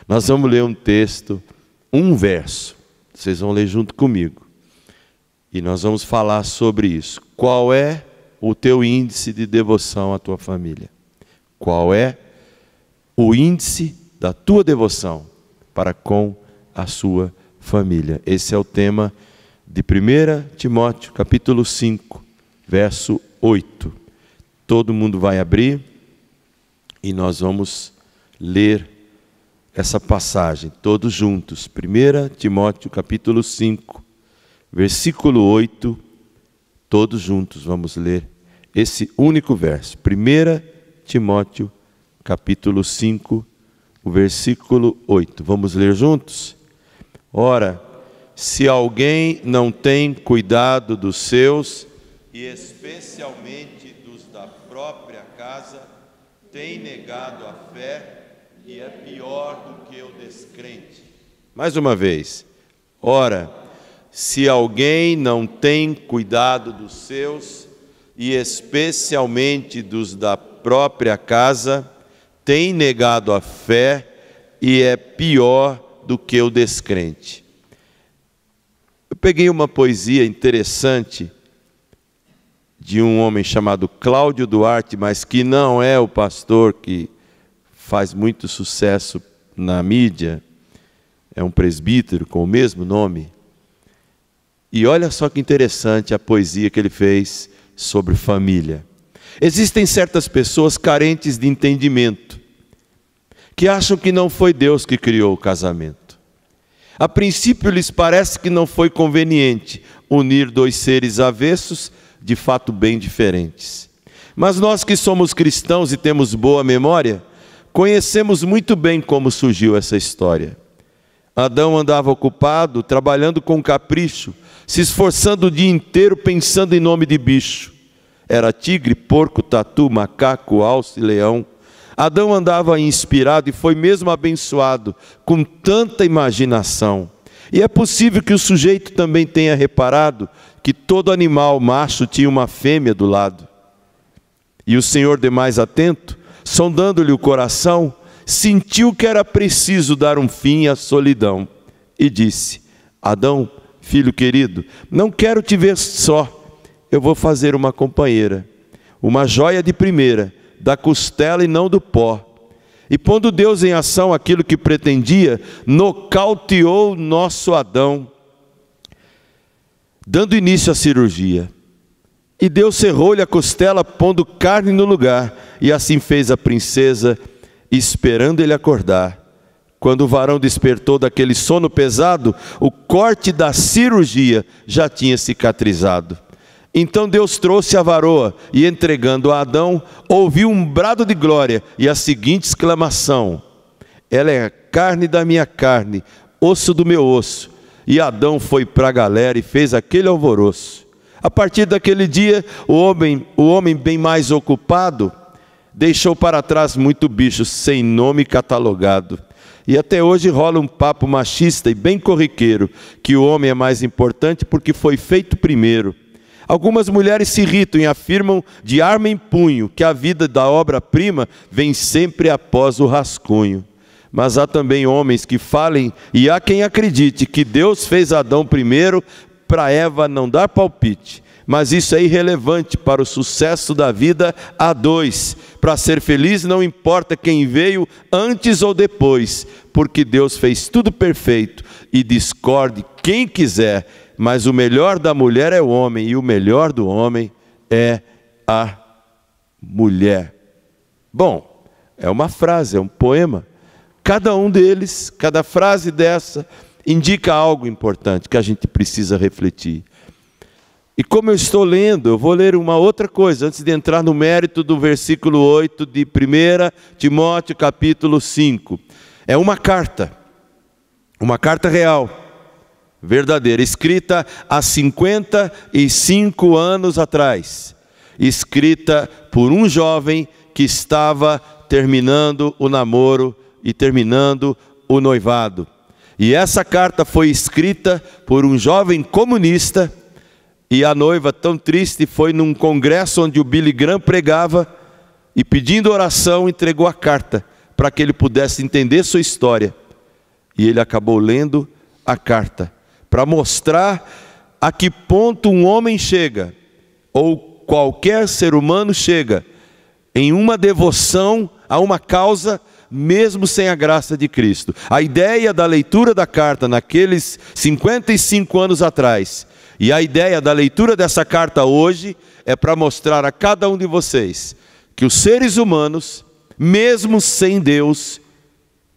Nós vamos ler um texto, um verso. Vocês vão ler junto comigo. E nós vamos falar sobre isso. Qual é o teu índice de devoção à tua família? Qual é o índice da tua devoção para com a sua família? Esse é o tema de 1 Timóteo, capítulo 5, verso 8. Todo mundo vai abrir e nós vamos ler essa passagem, todos juntos. 1 Timóteo, capítulo 5, versículo 8, todos juntos vamos ler esse único verso. 1 Timóteo, capítulo 5, o versículo 8. Vamos ler juntos? Ora, se alguém não tem cuidado dos seus, e especialmente dos da própria casa, tem negado a fé e é pior do que o descrente. Mais uma vez. Ora, se alguém não tem cuidado dos seus, e especialmente dos da própria casa, tem negado a fé e é pior do que o descrente. Eu peguei uma poesia interessante de um homem chamado Cláudio Duarte, mas que não é o pastor que faz muito sucesso na mídia, é um presbítero com o mesmo nome. E olha só que interessante a poesia que ele fez sobre família. Existem certas pessoas carentes de entendimento, que acham que não foi Deus que criou o casamento. A princípio lhes parece que não foi conveniente unir dois seres avessos, de fato bem diferentes. Mas nós que somos cristãos e temos boa memória, conhecemos muito bem como surgiu essa história. Adão andava ocupado, trabalhando com capricho, se esforçando o dia inteiro pensando em nome de bicho. Era tigre, porco, tatu, macaco, alce, leão. Adão andava inspirado e foi mesmo abençoado com tanta imaginação. E é possível que o sujeito também tenha reparado que todo animal macho tinha uma fêmea do lado. E o Senhor, demais atento, sondando-lhe o coração, sentiu que era preciso dar um fim à solidão. E disse: Adão, filho querido, não quero te ver só. Eu vou fazer uma companheira, uma joia de primeira, da costela e não do pó. E pondo Deus em ação aquilo que pretendia, nocauteou nosso Adão, dando início à cirurgia. E Deus cerrou-lhe a costela, pondo carne no lugar, e assim fez a princesa, esperando ele acordar. Quando o varão despertou daquele sono pesado, o corte da cirurgia já tinha cicatrizado. Então Deus trouxe a varoa e, entregando a Adão, ouviu um brado de glória e a seguinte exclamação: ela é carne da minha carne, osso do meu osso. E Adão foi para a galera e fez aquele alvoroço. A partir daquele dia, o homem bem mais ocupado, deixou para trás muito bicho sem nome catalogado. E até hoje rola um papo machista e bem corriqueiro, que o homem é mais importante porque foi feito primeiro. Algumas mulheres se irritam e afirmam de arma em punho que a vida da obra-prima vem sempre após o rascunho. Mas há também homens que falem, e há quem acredite, que Deus fez Adão primeiro para Eva não dar palpite. Mas isso é irrelevante para o sucesso da vida a dois. Para ser feliz não importa quem veio antes ou depois, porque Deus fez tudo perfeito e discorde quem quiser. Mas o melhor da mulher é o homem e o melhor do homem é a mulher. Bom, é uma frase, é um poema. Cada um deles, cada frase dessa, indica algo importante que a gente precisa refletir. E como eu estou lendo, eu vou ler uma outra coisa, antes de entrar no mérito do versículo 8 de 1 Timóteo capítulo 5. É uma carta real, verdadeira, escrita há 55 anos atrás. Escrita por um jovem que estava terminando o namoro e terminando o noivado. E essa carta foi escrita por um jovem comunista, e a noiva, tão triste, foi num congresso onde o Billy Graham pregava, e pedindo oração, entregou a carta para que ele pudesse entender sua história. E ele acabou lendo a carta para mostrar a que ponto um homem chega, ou qualquer ser humano chega, em uma devoção a uma causa, mesmo sem a graça de Cristo. A ideia da leitura da carta naqueles 55 anos atrás, e a ideia da leitura dessa carta hoje, é para mostrar a cada um de vocês que os seres humanos, mesmo sem Deus,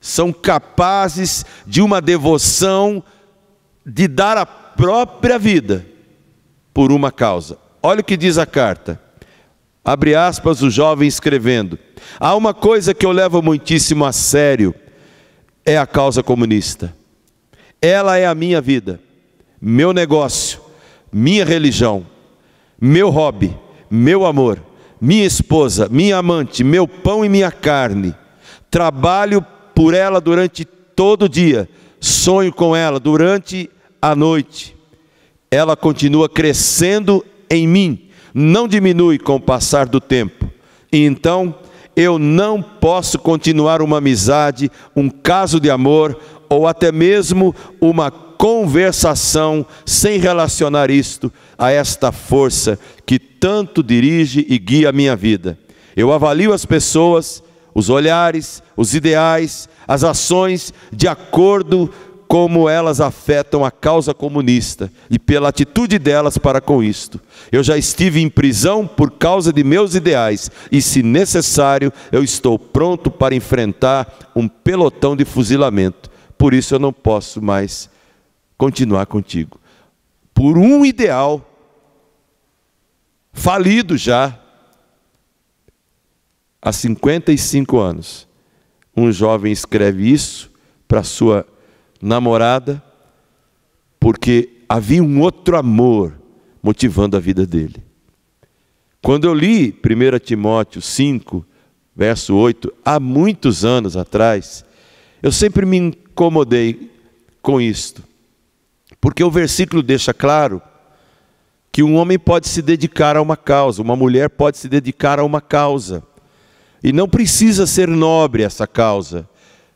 são capazes de uma devoção, de dar a própria vida por uma causa. Olha o que diz a carta. Abre aspas, o jovem escrevendo: há uma coisa que eu levo muitíssimo a sério, é a causa comunista. Ela é a minha vida, meu negócio, minha religião, meu hobby, meu amor, minha esposa, minha amante, meu pão e minha carne. Trabalho por ela durante todo o dia, sonho com ela durante a noite. Ela continua crescendo em mim, não diminui com o passar do tempo. E então eu não posso continuar uma amizade, um caso de amor, ou até mesmo uma conversação, sem relacionar isto a esta força que tanto dirige e guia a minha vida. Eu avalio as pessoas, os olhares, os ideais, as ações, de acordo como elas afetam a causa comunista e pela atitude delas para com isto. Eu já estive em prisão por causa de meus ideais e, se necessário, eu estou pronto para enfrentar um pelotão de fuzilamento. Por isso eu não posso mais continuar contigo. Por um ideal falido já, há 55 anos, um jovem escreve isso para sua namorada, porque havia um outro amor motivando a vida dele. Quando eu li 1 Timóteo 5, verso 8, há muitos anos atrás, eu sempre me incomodei com isto, porque o versículo deixa claro que um homem pode se dedicar a uma causa, uma mulher pode se dedicar a uma causa, e não precisa ser nobre essa causa,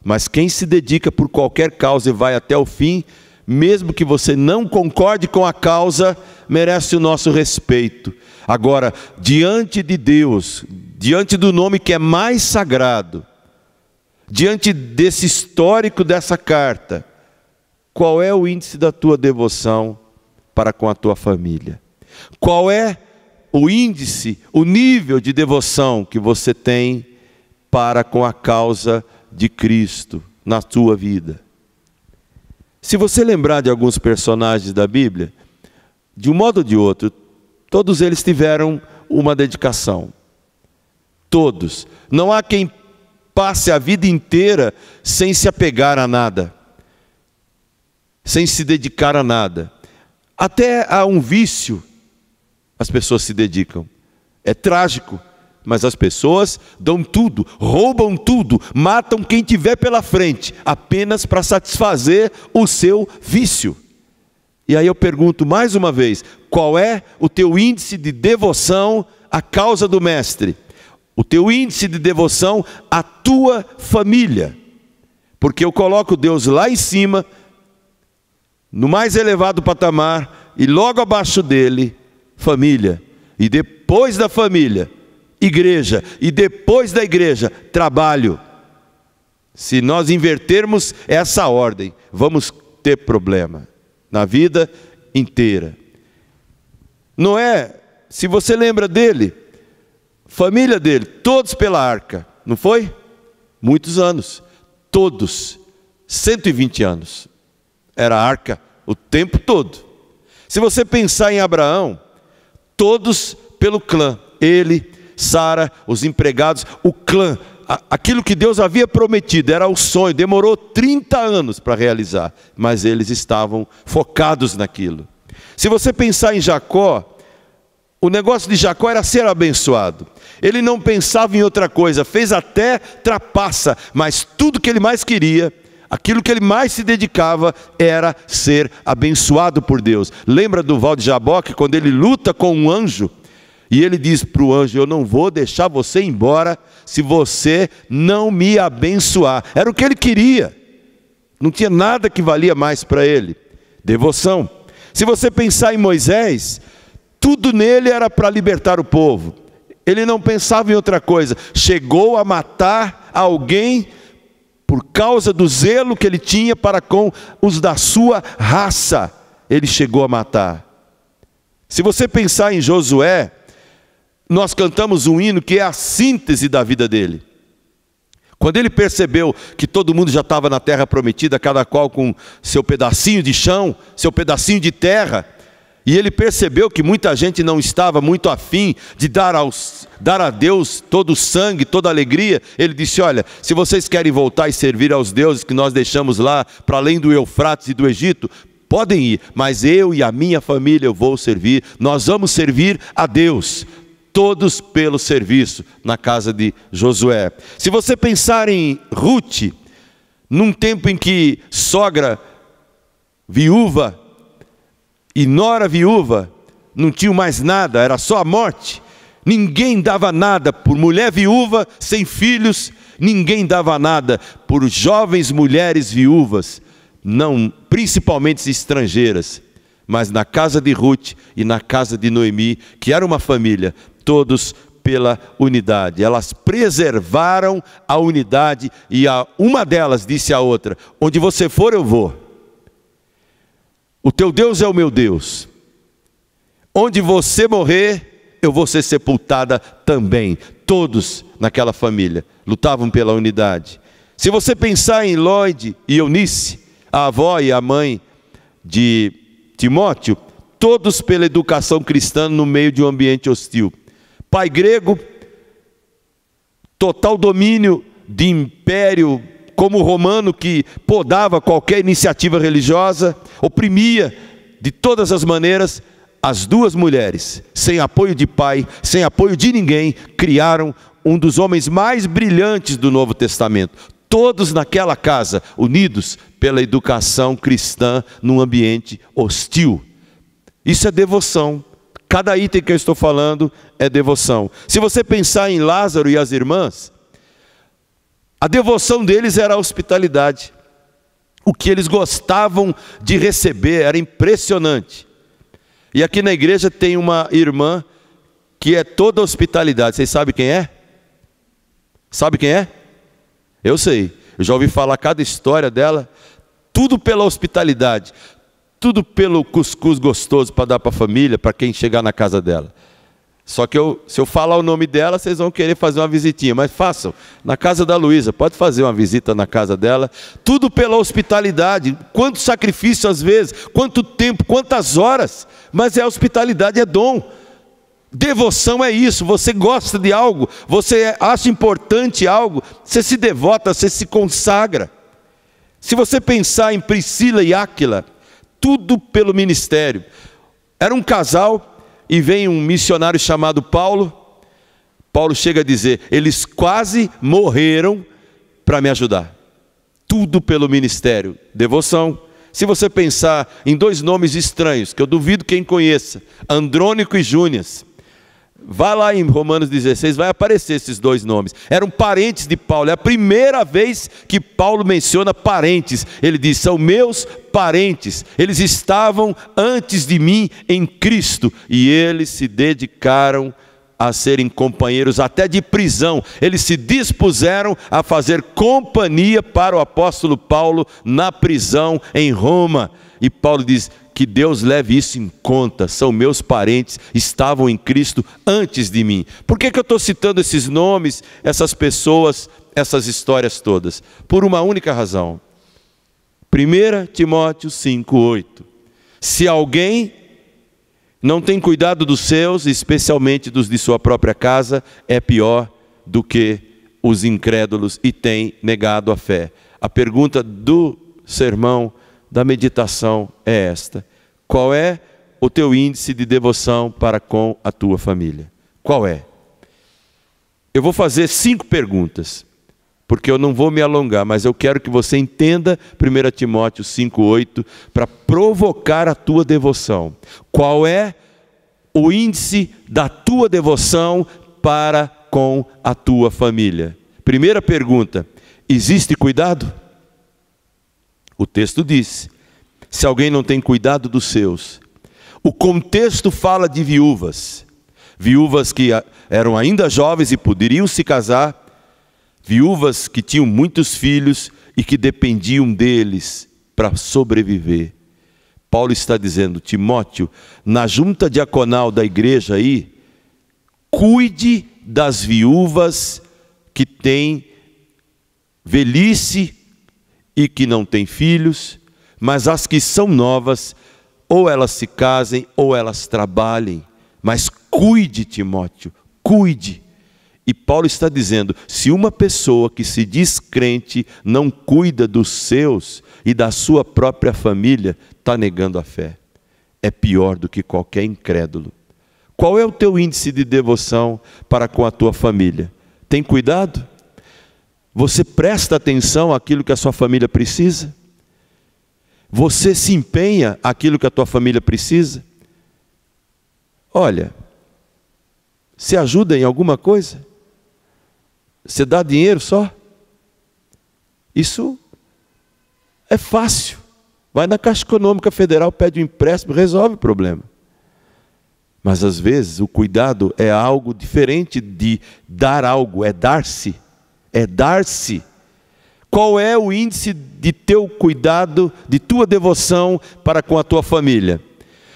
mas quem se dedica por qualquer causa e vai até o fim, mesmo que você não concorde com a causa, merece o nosso respeito. Agora, diante de Deus, diante do nome que é mais sagrado, diante desse histórico dessa carta, qual é o índice da tua devoção para com a tua família? Qual é o índice, o nível de devoção que você tem para com a causa de Cristo na tua vida? Se você lembrar de alguns personagens da Bíblia, de um modo ou de outro, todos eles tiveram uma dedicação. Todos. Não há quem passe a vida inteira sem se apegar a nada, sem se dedicar a nada. Até a um vício as pessoas se dedicam. É trágico, mas as pessoas dão tudo, roubam tudo, matam quem tiver pela frente, apenas para satisfazer o seu vício. E aí eu pergunto mais uma vez, qual é o teu índice de devoção à causa do Mestre? O teu índice de devoção à tua família? Porque eu coloco Deus lá em cima, no mais elevado patamar, e logo abaixo dele, família. E depois da família, igreja. E depois da igreja, trabalho. Se nós invertermos essa ordem, vamos ter problema na vida inteira. Noé, se você lembra dele, família dele, todos pela arca, não foi? Muitos anos, todos, 120 anos, era a arca o tempo todo. Se você pensar em Abraão, todos pelo clã, ele, Sara, os empregados, o clã, aquilo que Deus havia prometido, era o sonho, demorou 30 anos para realizar, mas eles estavam focados naquilo. Se você pensar em Jacó, o negócio de Jacó era ser abençoado, ele não pensava em outra coisa, fez até trapaça, mas tudo que ele mais queria, aquilo que ele mais se dedicava era ser abençoado por Deus. Lembra do Val de Jaboque, quando ele luta com um anjo, e ele diz para o anjo, eu não vou deixar você embora, se você não me abençoar. Era o que ele queria. Não tinha nada que valia mais para ele. Devoção. Se você pensar em Moisés, tudo nele era para libertar o povo. Ele não pensava em outra coisa. Chegou a matar alguém por causa do zelo que ele tinha para com os da sua raça. Ele chegou a matar. Se você pensar em Josué, nós cantamos um hino que é a síntese da vida dele. Quando ele percebeu que todo mundo já estava na terra prometida, cada qual com seu pedacinho de chão, seu pedacinho de terra, e ele percebeu que muita gente não estava muito afim de dar a Deus todo o sangue, toda a alegria, ele disse: olha, se vocês querem voltar e servir aos deuses que nós deixamos lá, para além do Eufrates e do Egito, podem ir, mas eu e a minha família eu vou servir, nós vamos servir a Deus. Todos pelo serviço na casa de Josué. Se você pensar em Ruth, num tempo em que sogra viúva e nora viúva não tinham mais nada, era só a morte. Ninguém dava nada por mulher viúva sem filhos, ninguém dava nada por jovens mulheres viúvas, não, principalmente estrangeiras. Mas na casa de Ruth e na casa de Noemi, que era uma família, todos pela unidade. Elas preservaram a unidade e uma delas disse à outra: onde você for eu vou. O teu Deus é o meu Deus. Onde você morrer, eu vou ser sepultada também. Todos naquela família lutavam pela unidade. Se você pensar em Lloyd e Eunice, a avó e a mãe de Timóteo, todos pela educação cristã no meio de um ambiente hostil. Pai grego, total domínio de império como o romano, que podava qualquer iniciativa religiosa, oprimia de todas as maneiras. As duas mulheres, sem apoio de pai, sem apoio de ninguém, criaram um dos homens mais brilhantes do Novo Testamento. Todos naquela casa, unidos pela educação cristã num ambiente hostil. Isso é devoção. Cada item que eu estou falando é devoção. Se você pensar em Lázaro e as irmãs, a devoção deles era a hospitalidade. O que eles gostavam de receber era impressionante. E aqui na igreja tem uma irmã que é toda hospitalidade. Vocês sabem quem é? Sabe quem é? Eu sei. Eu já ouvi falar cada história dela. Tudo pela hospitalidade. Tudo pelo cuscuz gostoso para dar para a família, para quem chegar na casa dela. Só que se eu falar o nome dela, vocês vão querer fazer uma visitinha. Mas façam, na casa da Luísa, pode fazer uma visita na casa dela. Tudo pela hospitalidade. Quanto sacrifício às vezes, quanto tempo, quantas horas. Mas a hospitalidade é dom. Devoção é isso, você gosta de algo, você acha importante algo, você se devota, você se consagra. Se você pensar em Priscila e Áquila, tudo pelo ministério. Era um casal e vem um missionário chamado Paulo. Paulo chega a dizer: eles quase morreram para me ajudar. Tudo pelo ministério, devoção. Se você pensar em dois nomes estranhos, que eu duvido quem conheça, Andrônico e Júnias, vá lá em Romanos 16, vai aparecer esses dois nomes. Eram parentes de Paulo. É a primeira vez que Paulo menciona parentes. Ele diz: são meus parentes. Eles estavam antes de mim em Cristo. E eles se dedicaram a serem companheiros até de prisão. Eles se dispuseram a fazer companhia para o apóstolo Paulo na prisão em Roma. E Paulo diz: que Deus leve isso em conta, são meus parentes, estavam em Cristo antes de mim. Por que eu estou citando esses nomes, essas pessoas, essas histórias todas? Por uma única razão. 1 Timóteo 5:8. Se alguém não tem cuidado dos seus, especialmente dos de sua própria casa, é pior do que os incrédulos e tem negado a fé. A pergunta do sermão, da meditação é esta: qual é o teu índice de devoção para com a tua família? Qual é? Eu vou fazer 5 perguntas, porque eu não vou me alongar, mas eu quero que você entenda 1 Timóteo 5:8 para provocar a tua devoção. Qual é o índice da tua devoção para com a tua família? Primeira pergunta: existe cuidado? O texto diz: se alguém não tem cuidado dos seus. O contexto fala de viúvas. Viúvas que eram ainda jovens e poderiam se casar. Viúvas que tinham muitos filhos e que dependiam deles para sobreviver. Paulo está dizendo: Timóteo, na junta diaconal da igreja aí, cuide das viúvas que têm velhice e que não têm filhos, mas as que são novas, ou elas se casem ou elas trabalhem. Mas cuide, Timóteo, cuide. E Paulo está dizendo: se uma pessoa que se diz crente não cuida dos seus e da sua própria família, está negando a fé. É pior do que qualquer incrédulo. Qual é o teu índice de devoção para com a tua família? Tem cuidado? Você presta atenção àquilo que a sua família precisa? Você se empenha àquilo que a tua família precisa? Olha, você ajuda em alguma coisa? Você dá dinheiro só? Isso é fácil. Vai na Caixa Econômica Federal, pede um empréstimo, resolve o problema. Mas às vezes o cuidado é algo diferente de dar algo, é dar-se. É dar-se. Qual é o índice de teu cuidado, de tua devoção para com a tua família?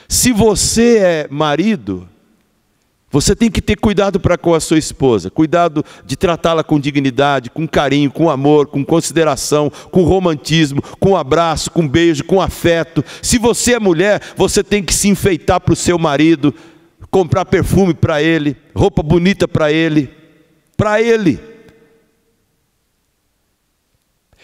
Se você é marido, você tem que ter cuidado para com a sua esposa, cuidado de tratá-la com dignidade, com carinho, com amor, com consideração, com romantismo, com abraço, com beijo, com afeto. Se você é mulher, você tem que se enfeitar para o seu marido, comprar perfume para ele, roupa bonita para ele, para ele.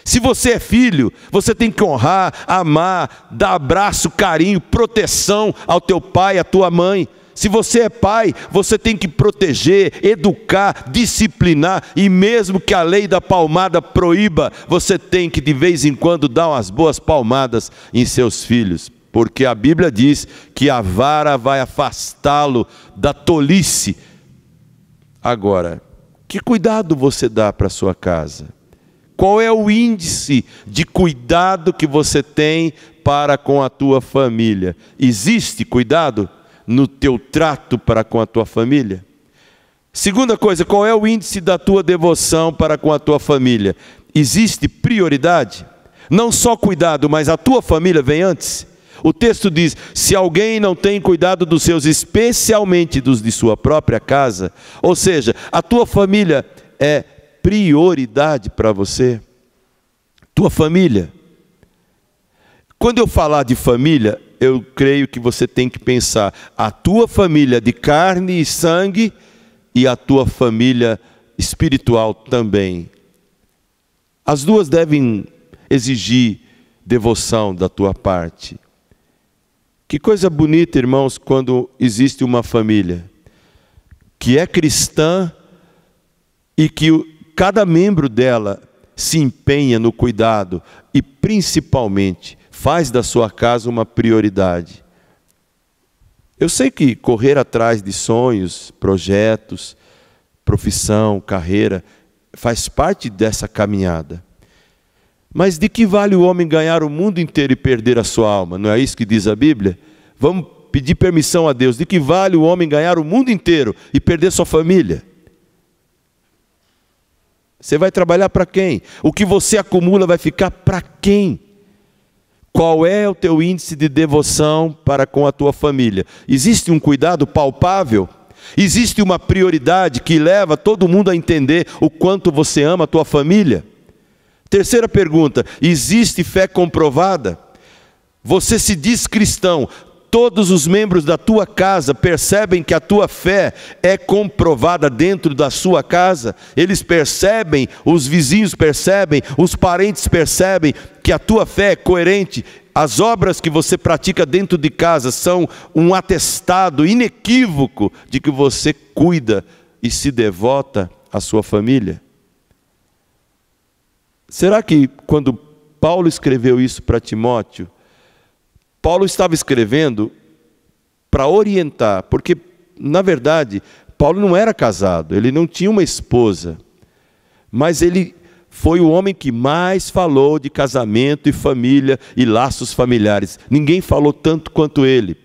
Se você é filho, você tem que honrar, amar, dar abraço, carinho, proteção ao teu pai, à tua mãe. Se você é pai, você tem que proteger, educar, disciplinar, e mesmo que a lei da palmada proíba, você tem que de vez em quando dar umas boas palmadas em seus filhos, porque a Bíblia diz que a vara vai afastá-lo da tolice. Agora, que cuidado você dá para a sua casa? Qual é o índice de cuidado que você tem para com a tua família? Existe cuidado no teu trato para com a tua família? Segunda coisa, qual é o índice da tua devoção para com a tua família? Existe prioridade? Não só cuidado, mas a tua família vem antes? O texto diz: se alguém não tem cuidado dos seus, especialmente dos de sua própria casa, ou seja, a tua família é prioridade para você? Tua família. Quando eu falar de família, eu creio que você tem que pensar a tua família de carne e sangue e a tua família espiritual também. As duas devem exigir devoção da tua parte. Que coisa bonita, irmãos, quando existe uma família que é cristã e que cada membro dela se empenha no cuidado e principalmente faz da sua casa uma prioridade. Eu sei que correr atrás de sonhos, projetos, profissão, carreira, faz parte dessa caminhada. Mas de que vale o homem ganhar o mundo inteiro e perder a sua alma? Não é isso que diz a Bíblia? Vamos pedir permissão a Deus. De que vale o homem ganhar o mundo inteiro e perder sua família? Você vai trabalhar para quem? O que você acumula vai ficar para quem? Qual é o teu índice de devoção para com a tua família? Existe um cuidado palpável? Existe uma prioridade que leva todo mundo a entender o quanto você ama a tua família? Terceira pergunta: existe fé comprovada? Você se diz cristão, todos os membros da tua casa percebem que a tua fé é comprovada dentro da sua casa? Eles percebem, os vizinhos percebem, os parentes percebem que a tua fé é coerente? As obras que você pratica dentro de casa são um atestado inequívoco de que você cuida e se devota à sua família? Será que quando Paulo escreveu isso para Timóteo, Paulo estava escrevendo para orientar, porque na verdade Paulo não era casado, ele não tinha uma esposa, mas ele foi o homem que mais falou de casamento e família e laços familiares. Ninguém falou tanto quanto ele.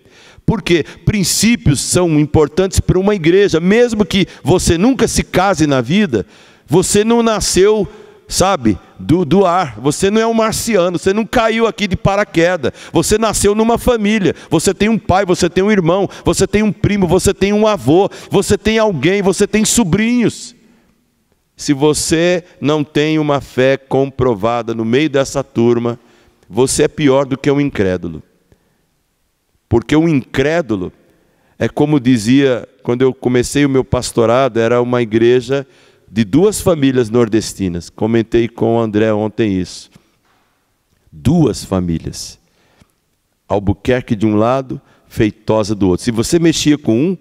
Porque princípios são importantes para uma igreja. Mesmo que você nunca se case na vida, você não nasceu, sabe, do ar. Você não é um marciano, você não caiu aqui de paraquedas. Você nasceu numa família. Você tem um pai, você tem um irmão, você tem um primo, você tem um avô, você tem alguém, você tem sobrinhos. Se você não tem uma fé comprovada no meio dessa turma, você é pior do que um incrédulo. Porque o incrédulo é como dizia, quando eu comecei o meu pastorado, era uma igreja de 2 famílias nordestinas. Comentei com o André ontem isso. 2 famílias. Albuquerque de um lado, Feitosa do outro. Se você mexia com um,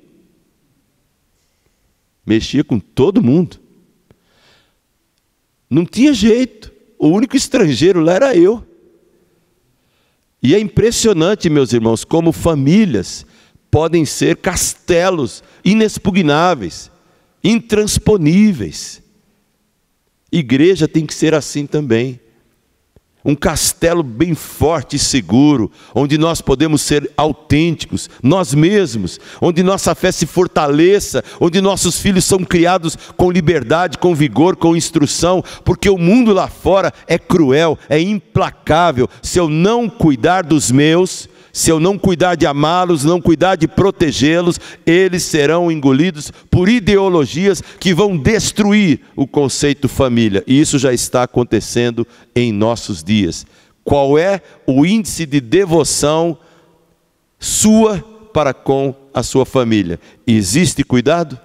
mexia com todo mundo. Não tinha jeito. O único estrangeiro lá era eu. E é impressionante, meus irmãos, como famílias podem ser castelos inexpugnáveis, intransponíveis. Igreja tem que ser assim também. Um castelo bem forte e seguro, onde nós podemos ser autênticos, nós mesmos, onde nossa fé se fortaleça, onde nossos filhos são criados com liberdade, com vigor, com instrução, porque o mundo lá fora é cruel, é implacável. Se eu não cuidar dos meus, se eu não cuidar de amá-los, não cuidar de protegê-los, eles serão engolidos por ideologias que vão destruir o conceito família. E isso já está acontecendo em nossos dias. Qual é o índice de devoção sua para com a sua família? Existe cuidado?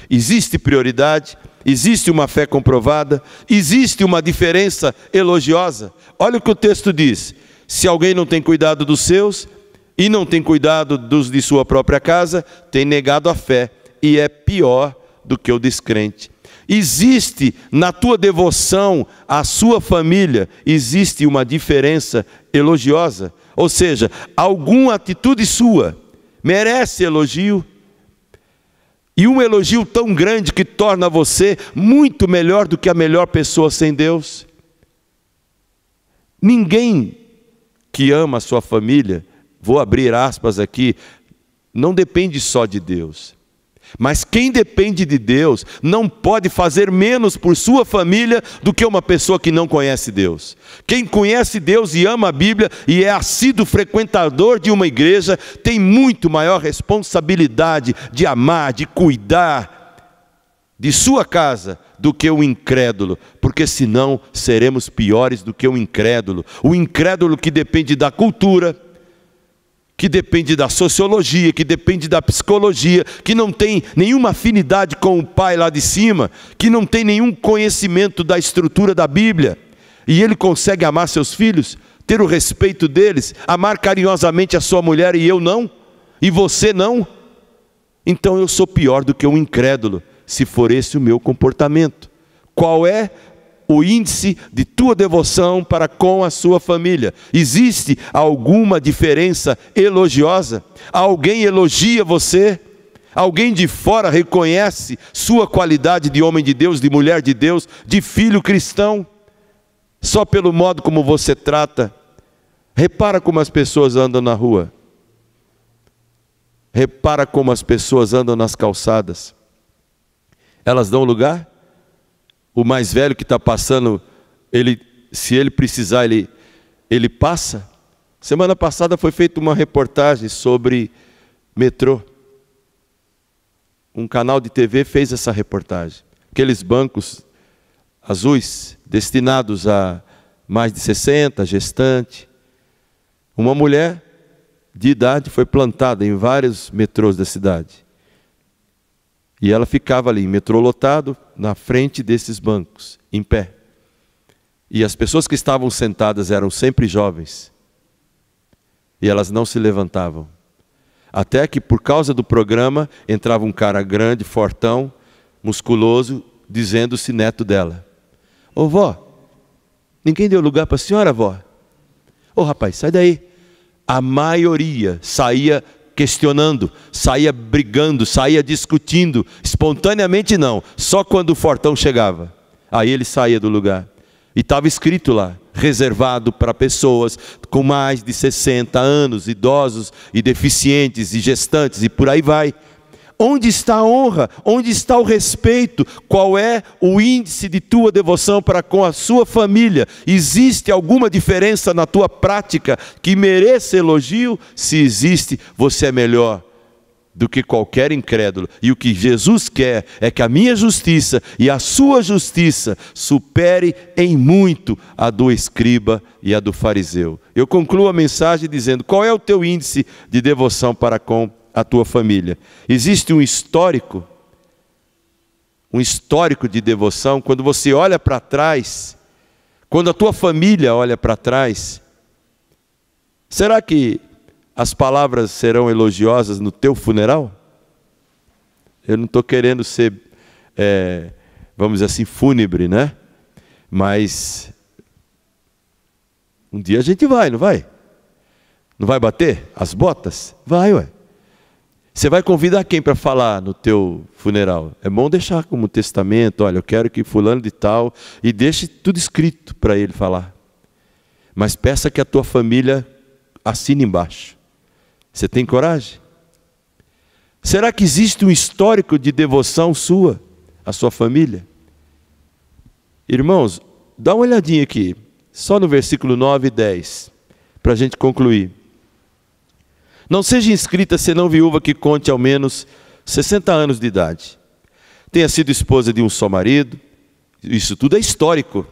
Existe prioridade? Existe uma fé comprovada? Existe uma diferença elogiosa? Olha o que o texto diz. Se alguém não tem cuidado dos seus e não tem cuidado dos de sua própria casa, tem negado a fé e é pior do que o descrente. Existe na tua devoção à sua família, existe uma diferença elogiosa? Ou seja, alguma atitude sua merece elogio? E um elogio tão grande que torna você muito melhor do que a melhor pessoa sem Deus? Ninguém que ama a sua família, vou abrir aspas aqui, não depende só de Deus. Mas quem depende de Deus não pode fazer menos por sua família do que uma pessoa que não conhece Deus. Quem conhece Deus e ama a Bíblia e é assíduo frequentador de uma igreja, tem muito maior responsabilidade de amar, de cuidar de sua casa do que o incrédulo, porque senão seremos piores do que o incrédulo. O incrédulo que depende da cultura, que depende da sociologia, que depende da psicologia, que não tem nenhuma afinidade com o pai lá de cima, que não tem nenhum conhecimento da estrutura da Bíblia, e ele consegue amar seus filhos, ter o respeito deles, amar carinhosamente a sua mulher e eu não, e você não, então eu sou pior do que um incrédulo, se for esse o meu comportamento. Qual é o índice de tua devoção para com a sua família? Existe alguma diferença elogiosa? Alguém elogia você? Alguém de fora reconhece sua qualidade de homem de Deus, de mulher de Deus, de filho cristão? Só pelo modo como você trata? Repara como as pessoas andam na rua. Repara como as pessoas andam nas calçadas. Elas dão lugar? O mais velho que está passando, se ele precisar, ele passa. Semana passada foi feita uma reportagem sobre metrô. Um canal de TV fez essa reportagem. Aqueles bancos azuis, destinados a mais de 60, gestante. Uma mulher de idade foi plantada em vários metrôs da cidade. E ela ficava ali, metrô lotado, na frente desses bancos, em pé. E as pessoas que estavam sentadas eram sempre jovens. E elas não se levantavam. Até que, por causa do programa, entrava um cara grande, fortão, musculoso, dizendo-se neto dela. Ô vó, ninguém deu lugar para a senhora, vó? Ô rapaz, sai daí. A maioria saía questionando, saía brigando, saía discutindo, espontaneamente não, só quando o fortão chegava, aí ele saía do lugar. E estava escrito lá, reservado para pessoas com mais de 60 anos, idosos e deficientes e gestantes e por aí vai. Onde está a honra? Onde está o respeito? Qual é o índice de tua devoção para com a sua família? Existe alguma diferença na tua prática que mereça elogio? Se existe, você é melhor do que qualquer incrédulo. E o que Jesus quer é que a minha justiça e a sua justiça supere em muito a do escriba e a do fariseu. Eu concluo a mensagem dizendo: qual é o teu índice de devoção para com a tua família? Existe um histórico de devoção. Quando você olha para trás, quando a tua família olha para trás, será que as palavras serão elogiosas no teu funeral? Eu não estou querendo ser, vamos dizer assim, fúnebre, né? Mas um dia a gente vai, não vai? Não vai bater as botas? Vai, ué. Você vai convidar quem para falar no teu funeral? É bom deixar como testamento: olha, eu quero que fulano de tal, e deixe tudo escrito para ele falar. Mas peça que a tua família assine embaixo. Você tem coragem? Será que existe um histórico de devoção sua, à sua família? Irmãos, dá uma olhadinha aqui, só no versículo 9 e 10, para a gente concluir. Não seja inscrita senão viúva que conte ao menos 60 anos de idade. Tenha sido esposa de um só marido. Isso tudo é histórico.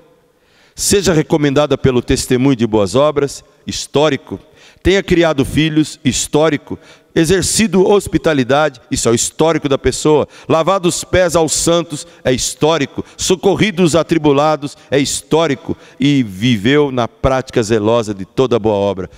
Seja recomendada pelo testemunho de boas obras. Histórico. Tenha criado filhos. Histórico. Exercido hospitalidade. Isso é o histórico da pessoa. Lavado os pés aos santos. É histórico. Socorrido os atribulados. É histórico. E viveu na prática zelosa de toda boa obra.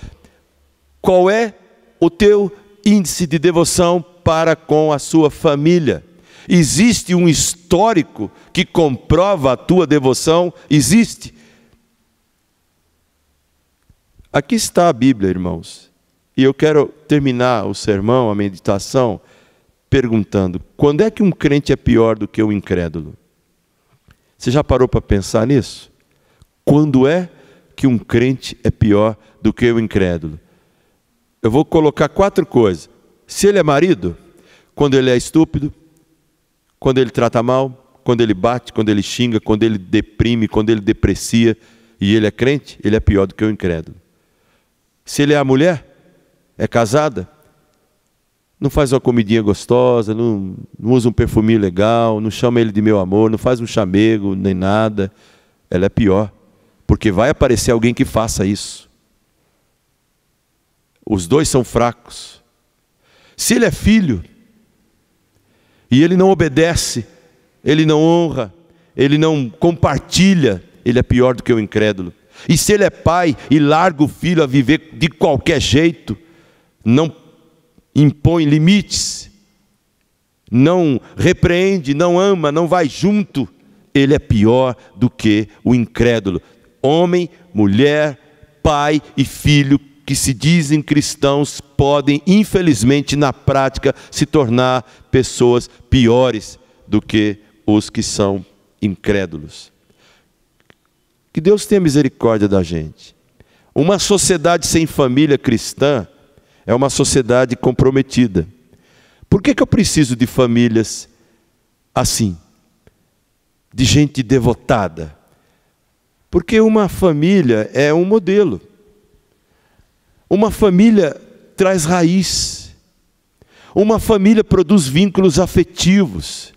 Qual é o teu índice de devoção para com a sua família? Existe um histórico que comprova a tua devoção? Existe. Aqui está a Bíblia, irmãos. E eu quero terminar o sermão, a meditação, perguntando: quando é que um crente é pior do que o incrédulo? Você já parou para pensar nisso? Quando é que um crente é pior do que o incrédulo? Eu vou colocar 4 coisas. Se ele é marido, quando ele é estúpido, quando ele trata mal, quando ele bate, quando ele xinga, quando ele deprime, quando ele deprecia, e ele é crente, ele é pior do que o incrédulo. Se ele é a mulher, é casada, não faz uma comidinha gostosa, não usa um perfuminho legal, não chama ele de meu amor, não faz um chamego, nem nada, ela é pior, porque vai aparecer alguém que faça isso. Os dois são fracos. Se ele é filho, e ele não obedece, ele não honra, ele não compartilha, ele é pior do que o incrédulo. E se ele é pai e larga o filho a viver de qualquer jeito, não impõe limites, não repreende, não ama, não vai junto, ele é pior do que o incrédulo. Homem, mulher, pai e filho que se dizem cristãos podem, infelizmente, na prática, se tornar pessoas piores do que os que são incrédulos. Que Deus tenha misericórdia da gente. Uma sociedade sem família cristã é uma sociedade comprometida. Por que eu preciso de famílias assim? De gente devotada? Porque uma família é um modelo. Uma família traz raiz. Uma família produz vínculos afetivos.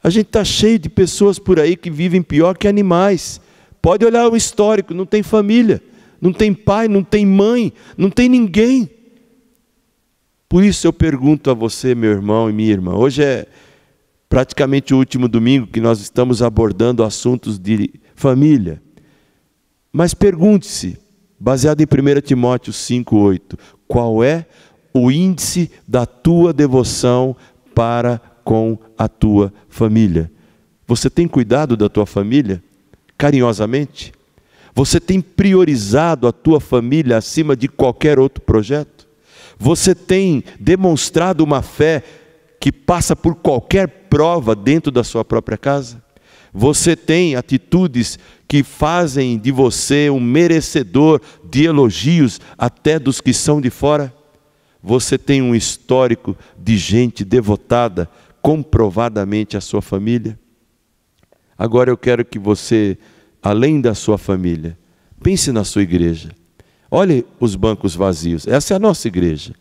A gente está cheio de pessoas por aí que vivem pior que animais. Pode olhar o histórico, não tem família, não tem pai, não tem mãe, não tem ninguém. Por isso eu pergunto a você, meu irmão e minha irmã, hoje é praticamente o último domingo que nós estamos abordando assuntos de família. Mas pergunte-se, baseado em 1 Timóteo 5,8, qual é o índice da tua devoção para com a tua família? Você tem cuidado da tua família carinhosamente? Você tem priorizado a tua família acima de qualquer outro projeto? Você tem demonstrado uma fé que passa por qualquer prova dentro da sua própria casa? Você tem atitudes que fazem de você um merecedor de elogios até dos que são de fora? Você tem um histórico de gente devotada comprovadamente à sua família? Agora eu quero que você, além da sua família, pense na sua igreja. Olhe os bancos vazios. Essa é a nossa igreja.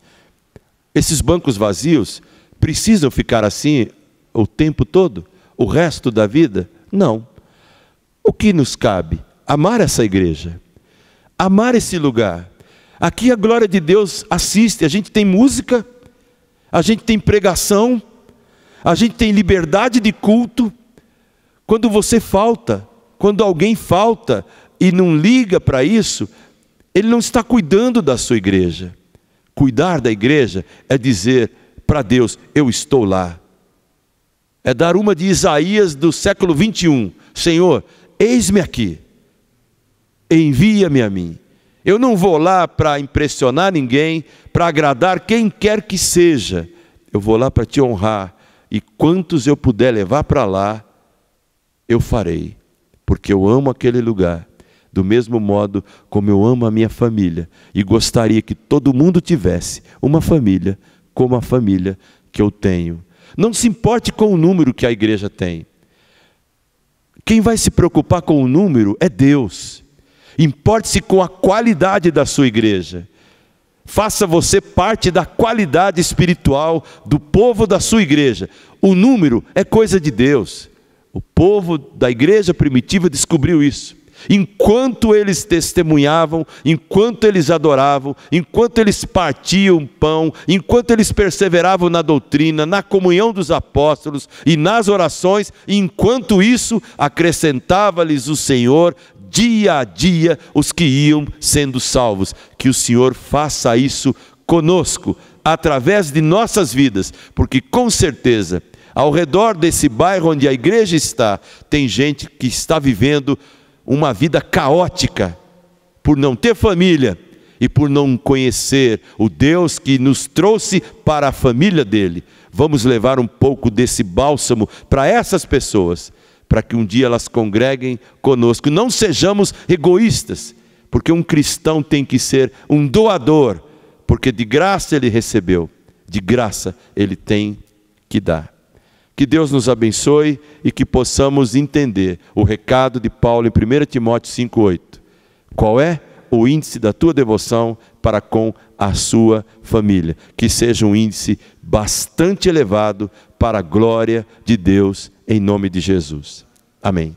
Esses bancos vazios precisam ficar assim o tempo todo? O resto da vida? Não. O que nos cabe? Amar essa igreja. Amar esse lugar. Aqui a glória de Deus assiste. A gente tem música, a gente tem pregação, a gente tem liberdade de culto. Quando você falta, quando alguém falta e não liga para isso, ele não está cuidando da sua igreja. Cuidar da igreja é dizer para Deus: eu estou lá. É dar uma de Isaías do século 21. Senhor, eis-me aqui. Envia-me a mim. Eu não vou lá para impressionar ninguém, para agradar quem quer que seja. Eu vou lá para te honrar. E quantos eu puder levar para lá, eu farei. Porque eu amo aquele lugar. Do mesmo modo como eu amo a minha família. E gostaria que todo mundo tivesse uma família como a família que eu tenho. Não se importe com o número que a igreja tem. Quem vai se preocupar com o número é Deus. Importe-se com a qualidade da sua igreja. Faça você parte da qualidade espiritual do povo da sua igreja. O número é coisa de Deus. O povo da igreja primitiva descobriu isso. Enquanto eles testemunhavam, enquanto eles adoravam, enquanto eles partiam pão, enquanto eles perseveravam na doutrina, na comunhão dos apóstolos e nas orações, enquanto isso acrescentava-lhes o Senhor dia a dia os que iam sendo salvos. Que o Senhor faça isso conosco, através de nossas vidas, porque com certeza, ao redor desse bairro onde a igreja está, tem gente que está vivendo uma vida caótica, por não ter família e por não conhecer o Deus que nos trouxe para a família dele. Vamos levar um pouco desse bálsamo para essas pessoas, para que um dia elas congreguem conosco. Não sejamos egoístas, porque um cristão tem que ser um doador, porque de graça ele recebeu, de graça ele tem que dar. Que Deus nos abençoe e que possamos entender o recado de Paulo em 1 Timóteo 5,8. Qual é o índice da tua devoção para com a sua família? Que seja um índice bastante elevado para a glória de Deus, em nome de Jesus. Amém.